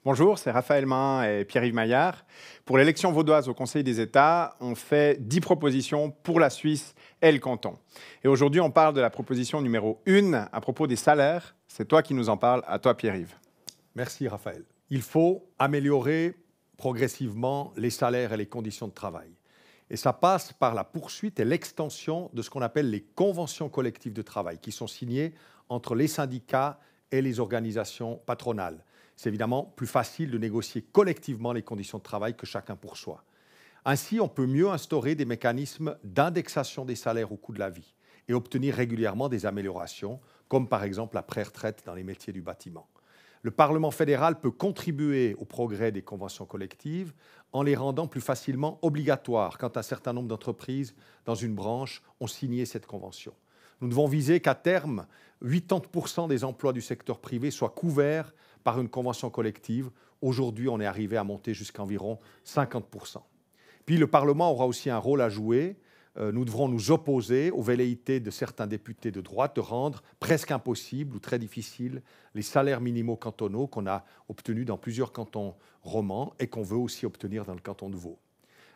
Bonjour, c'est Raphaël Main et Pierre-Yves Maillard. Pour l'élection vaudoise au Conseil des États, on fait 10 propositions pour la Suisse et le canton. Et aujourd'hui, on parle de la proposition numéro 1 à propos des salaires. C'est toi qui nous en parles, à toi Pierre-Yves. Merci Raphaël. Il faut améliorer progressivement les salaires et les conditions de travail. Et ça passe par la poursuite et l'extension de ce qu'on appelle les conventions collectives de travail, qui sont signées entre les syndicats et les organisations patronales. C'est évidemment plus facile de négocier collectivement les conditions de travail que chacun pour soi. Ainsi, on peut mieux instaurer des mécanismes d'indexation des salaires au coût de la vie et obtenir régulièrement des améliorations, comme par exemple la pré-retraite dans les métiers du bâtiment. Le Parlement fédéral peut contribuer au progrès des conventions collectives en les rendant plus facilement obligatoires quand un certain nombre d'entreprises dans une branche ont signé cette convention. Nous devons viser qu'à terme, 80% des emplois du secteur privé soient couverts par une convention collective. Aujourd'hui, on est arrivé à monter jusqu'à environ 50%. Puis le Parlement aura aussi un rôle à jouer. Nous devrons nous opposer aux velléités de certains députés de droite de rendre presque impossible ou très difficile les salaires minimaux cantonaux qu'on a obtenus dans plusieurs cantons romans et qu'on veut aussi obtenir dans le canton de Vaud.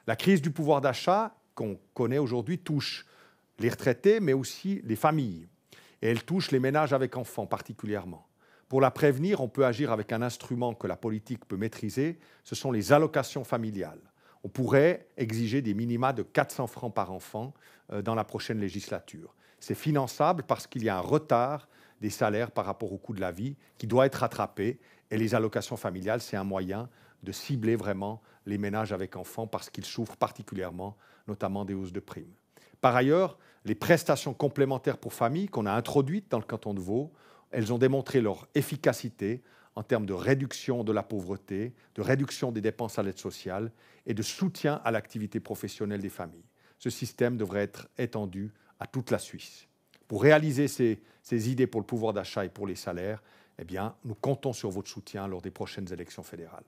La crise du pouvoir d'achat qu'on connaît aujourd'hui touche les retraités, mais aussi les familles. Et elle touche les ménages avec enfants particulièrement. Pour la prévenir, on peut agir avec un instrument que la politique peut maîtriser, ce sont les allocations familiales. On pourrait exiger des minima de 400 francs par enfant dans la prochaine législature. C'est finançable parce qu'il y a un retard des salaires par rapport au coût de la vie qui doit être rattrapé. Et les allocations familiales, c'est un moyen de cibler vraiment les ménages avec enfants parce qu'ils souffrent particulièrement, notamment des hausses de primes. Par ailleurs, les prestations complémentaires pour famille qu'on a introduites dans le canton de Vaud, elles ont démontré leur efficacité en termes de réduction de la pauvreté, de réduction des dépenses à l'aide sociale et de soutien à l'activité professionnelle des familles. Ce système devrait être étendu à toute la Suisse. Pour réaliser ces idées pour le pouvoir d'achat et pour les salaires, eh bien, nous comptons sur votre soutien lors des prochaines élections fédérales.